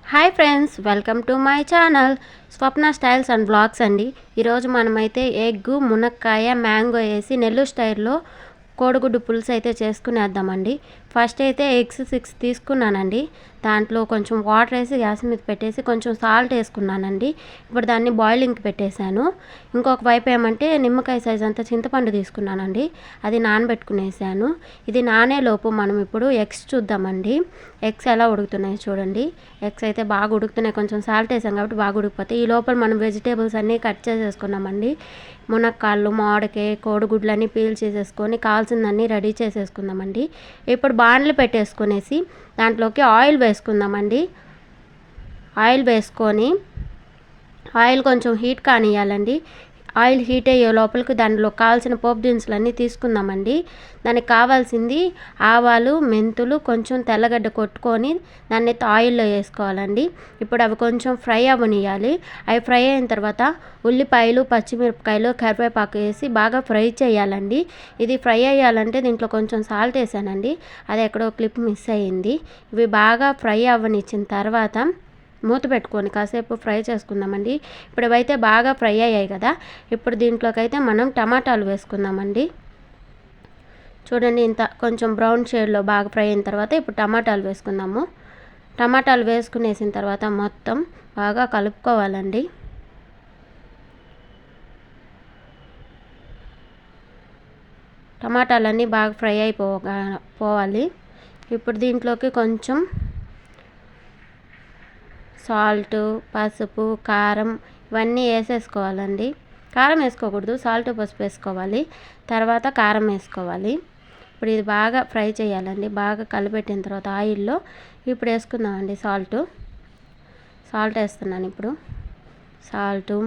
Hi friends, welcome to my channel Swapna styles and blogs అండి. ఈరోజు మనమైతే ఎగ్గు, మునక్కాయ, మ్యాంగో వేసి నెల్లూరు స్టైల్లో కోడిగుడ్డు పులుసు అయితే చేసుకునేద్దామండి. ఫస్ట్ అయితే ఎగ్స్ 6 తీసుకున్నానండి. దాంట్లో కొంచెం వాటర్ వేసి గ్యాస్ మీద పెట్టేసి కొంచెం సాల్ట్ వేసుకున్నానండి. ఇప్పుడు దాన్ని బాయిలింగ్కి పెట్టేశాను. ఇంకొక వైపు ఏమంటే నిమ్మకాయ సైజ్ అంతా చింతపండు తీసుకున్నానండి. అది నానబెట్టుకునేసాను. ఇది నానేలోపు మనం ఇప్పుడు ఎగ్స్ చూద్దామండి. ఎగ్స్ ఎలా ఉడుకుతున్నాయి చూడండి. ఎగ్స్ అయితే బాగా ఉడుకుతున్నాయి. కొంచెం సాల్ట్ వేసాం కాబట్టి బాగా ఉడికిపోతాయి. ఈ లోపల మనం వెజిటేబుల్స్ అన్నీ కట్ చేసేసుకున్నామండి. మునక్కాళ్ళు, మామిడికాయ, కోడిగుడ్లు అన్నీ పీల్ చేసేసుకొని కావాల్సిందన్నీ రెడీ చేసేసుకుందామండి. ఇప్పుడు బాండ్లు పెట్టేసుకునేసి దాంట్లోకి ఆయిల్ వేసుకుందామండి. ఆయిల్ వేసుకొని ఆయిల్ కొంచెం హీట్ కానియాలండి. ఆయిల్ హీట్ అయ్యే లోపలికి దానిలో కావాల్సిన పోపు దినుసులు అన్నీ తీసుకుందామండి. దానికి కావాల్సింది ఆవాలు, మెంతులు, కొంచెం తెల్లగడ్డ కొట్టుకొని దాన్ని ఆయిల్లో వేసుకోవాలండి. ఇప్పుడు అవి కొంచెం ఫ్రై అవ్వనియాలి. అవి ఫ్రై అయిన తర్వాత ఉల్లిపాయలు, పచ్చిమిరపకాయలు, కరివేపాకు వేసి బాగా ఫ్రై చేయాలండి. ఇది ఫ్రై అయ్యాలంటే దీంట్లో కొంచెం సాల్ట్ వేసానండి. అది ఎక్కడో క్లిప్ మిస్ అయ్యింది. ఇవి బాగా ఫ్రై అవ్వనిచ్చిన తర్వాత మూత పెట్టుకొని కాసేపు ఫ్రై చేసుకుందామండి. ఇప్పుడు ఇవైతే బాగా ఫ్రై అయ్యాయి కదా. ఇప్పుడు దీంట్లోకి అయితే మనం టమాటాలు వేసుకుందామండి. చూడండి, ఇంత కొంచెం బ్రౌన్ షేడ్లో బాగా ఫ్రై అయిన తర్వాత ఇప్పుడు టమాటాలు వేసుకుందాము. టమాటాలు వేసుకునేసిన తర్వాత మొత్తం బాగా కలుపుకోవాలండి. టమాటాలన్నీ బాగా ఫ్రై అయిపోవాలి. ఇప్పుడు దీంట్లోకి కొంచెం సాల్టు, పసుపు, కారం ఇవన్నీ వేసేసుకోవాలండి. కారం వేసుకోకూడదు, సాల్ట్, పసుపు వేసుకోవాలి. తర్వాత కారం వేసుకోవాలి. ఇప్పుడు ఇది బాగా ఫ్రై చేయాలండి. బాగా కలిపెట్టిన తర్వాత ఆయిల్లో ఇప్పుడు వేసుకుందామండి సాల్ట్ వేస్తున్నాను ఇప్పుడు. సాల్టు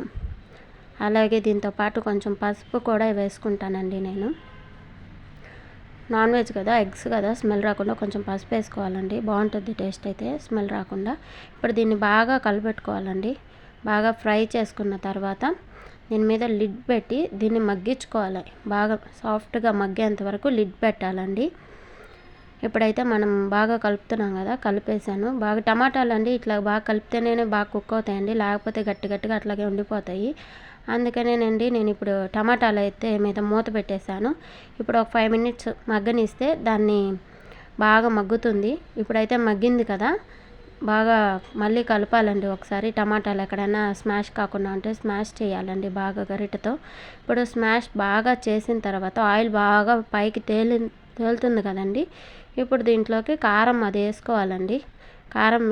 అలాగే దీంతో పాటు కొంచెం పసుపు కూడా వేసుకుంటానండి నేను. నాన్ వెజ్ కదా, ఎగ్స్ కదా, స్మెల్ రాకుండా కొంచెం పసుపు వేసుకోవాలండి. బాగుంటుంది టేస్ట్ అయితే స్మెల్ రాకుండా. ఇప్పుడు దీన్ని బాగా కలిపెట్టుకోవాలండి. బాగా ఫ్రై చేసుకున్న తర్వాత దీని మీద లిడ్ పెట్టి దీన్ని మగ్గించుకోవాలి. బాగా సాఫ్ట్గా మగ్గేంత వరకు లిడ్ పెట్టాలండి. ఇప్పుడైతే మనం బాగా కలుపుతున్నాం కదా, కలిపేసాను. బాగా టమాటాలు అండి ఇట్లా బాగా కలిపితేనే బాగా కుక్ అవుతాయండి, లేకపోతే గట్టిగా అట్లాగే ఉండిపోతాయి. అందుకనేనండి నేను ఇప్పుడు టమాటాలు అయితే మీద మూత పెట్టేశాను. ఇప్పుడు ఒక 5 మినిట్స్ మగ్గనిస్తే దాన్ని బాగా మగ్గుతుంది. ఇప్పుడైతే మగ్గింది కదా, బాగా మళ్ళీ కలపాలండి ఒకసారి. టమాటాలు ఎక్కడైనా స్మాష్ కాకుండా ఉంటే స్మాష్ చేయాలండి బాగా గరిటెతో. ఇప్పుడు స్మాష్ బాగా చేసిన తర్వాత ఆయిల్ బాగా పైకి తేలుతుంది కదండి. ఇప్పుడు దీంట్లోకి కారం అది వేసుకోవాలండి. కారం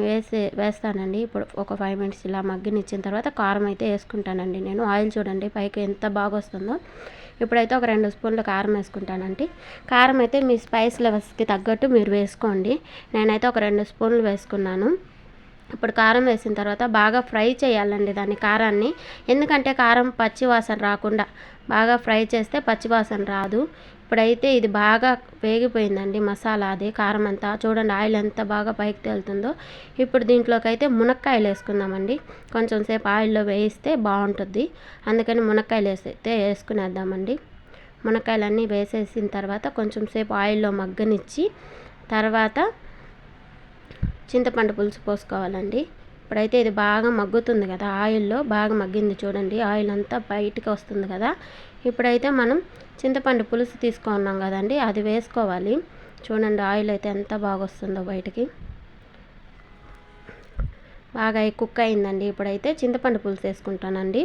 వేస్తానండి. ఇప్పుడు ఒక 5 మినిట్స్ ఇలా మగ్గనిచ్చిన తర్వాత కారం అయితే వేసుకుంటానండి నేను. ఆయిల్ చూడండి పైకి ఎంత బాగా వస్తుందో. ఇప్పుడైతే ఒక 2 స్పూన్లు కారం వేసుకుంటానండి. కారం అయితే మీ స్పైస్ లెవెల్స్కి తగ్గట్టు మీరు వేసుకోండి. నేనైతే ఒక 2 స్పూన్లు వేసుకున్నాను. ఇప్పుడు కారం వేసిన తర్వాత బాగా ఫ్రై చేయాలండి దాన్ని, కారాన్ని. ఎందుకంటే కారం పచ్చివాసన రాకుండా బాగా ఫ్రై చేస్తే పచ్చివాసన రాదు. ఇప్పుడైతే ఇది బాగా వేగిపోయిందండి మసాలా, అది కారం అంతా. చూడండి ఆయిల్ ఎంత బాగా పైకి తేలుతుందో. ఇప్పుడు దీంట్లోకి అయితే మునక్కాయలు వేసుకుందామండి. కొంచెం సేపు ఆయిల్లో వేయిస్తే బాగుంటుంది, అందుకని మునక్కాయలు వేసుకునేద్దామండి. మునక్కాయలన్నీ వేసేసిన తర్వాత కొంచెం సేపు ఆయిల్లో మగ్గనిచ్చి తర్వాత చింతపండు పులుసు పోసుకోవాలండి. ఇప్పుడైతే ఇది బాగా మగ్గుతుంది కదా, ఆయిల్లో బాగా మగ్గింది చూడండి. ఆయిల్ అంతా బయటికి వస్తుంది కదా. ఇప్పుడైతే మనం చింతపండు పులుసు తీసుకున్నాం కదండి, అది వేసుకోవాలి. చూడండి ఆయిల్ అయితే ఎంత బాగా వస్తుందో బయటికి. బాగా కుక్ అయిందండి. ఇప్పుడైతే చింతపండు పులుసు వేసుకుంటానండి.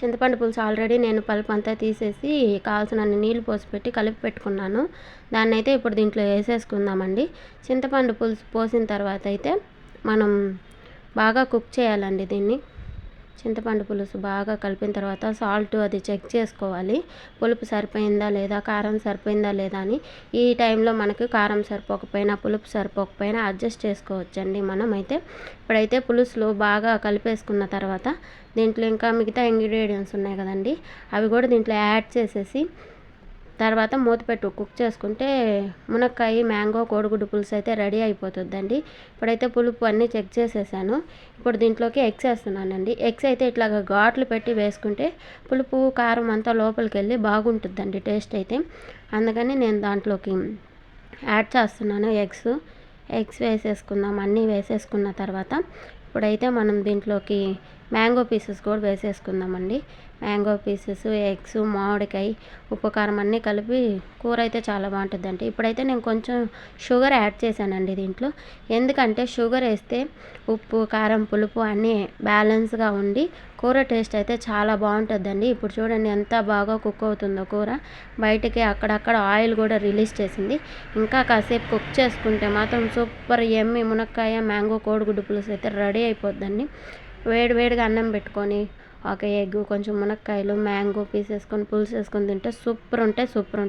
చింతపండు పులుసు ఆల్రెడీ నేను పల్పు అంతా తీసేసి కావాల్సినన్ని నీళ్ళు పోసి పెట్టి కలిపి పెట్టుకున్నాను. దాన్ని అయితే ఇప్పుడు దీంట్లో వేసేసుకుందామండి. చింతపండు పులుసు పోసిన తర్వాత అయితే మనం బాగా కుక్ చేయాలండి దీన్ని. చింతపండు పులుసు బాగా కలిపిన తర్వాత సాల్ట్ అది చెక్ చేసుకోవాలి. పులుపు సరిపోయిందా లేదా, కారం సరిపోయిందా లేదా అని. ఈ టైంలో మనకు కారం సరిపోకపోయినా, పులుపు సరిపోకపోయినా అడ్జస్ట్ చేసుకోవచ్చండి మనం అయితే. ఇప్పుడైతే పులుసులో బాగా కలిపేసుకున్న తర్వాత దీంట్లో ఇంకా మిగతా ఇంగ్రీడియంట్స్ ఉన్నాయి కదండి, అవి కూడా దీంట్లో యాడ్ చేసేసి తర్వాత మూత పెట్టి కుక్ చేసుకుంటే మునక్కాయ, మ్యాంగో, కోడిగుడ్డు పులుసు అయితే రెడీ అయిపోతుందండి. ఇప్పుడైతే పులుపు అన్నీ చెక్ చేసేసాను. ఇప్పుడు దీంట్లోకి ఎగ్స్ వేస్తున్నానండి. ఎగ్స్ అయితే ఇట్లాగా ఘాట్లు పెట్టి వేసుకుంటే పులుపు, కారం అంతా లోపలికి వెళ్ళి బాగుంటుందండి టేస్ట్ అయితే. అందుకని నేను దాంట్లోకి యాడ్ చేస్తున్నాను ఎగ్స్ వేసేసుకుందాం. అన్నీ వేసేసుకున్న తర్వాత ఇప్పుడైతే మనం దీంట్లోకి మ్యాంగో పీసెస్ కూడా వేసేసుకుందామండి. మ్యాంగో పీసెస్, ఎగ్స్, మామిడికాయ, ఉప్పు, కారం అన్నీ కలిపి కూర అయితే చాలా బాగుంటుందండి. ఇప్పుడైతే నేను కొంచెం షుగర్ యాడ్ చేశానండి దీంట్లో. ఎందుకంటే షుగర్ వేస్తే ఉప్పు, కారం, పులుపు అన్నీ బ్యాలెన్స్గా ఉండి కూర టేస్ట్ అయితే చాలా బాగుంటుందండి. ఇప్పుడు చూడండి ఎంత బాగా కుక్ అవుతుందో కూర. బయటికి అక్కడక్కడ ఆయిల్ కూడా రిలీజ్ చేసింది. ఇంకా కాసేపు కుక్ చేసుకుంటే మాత్రం సూపర్ యమ్మీ మునక్కాయ మ్యాంగో కోడిగుడ్డు పులుసు అయితే రెడీ అయిపోద్దండి. వేడివేడిగా అన్నం పెట్టుకొని ఒక ఎగ్, కొంచెం మునక్కాయలు, మ్యాంగో పీస్ వేసుకొని పులుసు వేసుకొని తింటే సూపర్ ఉంటాయి.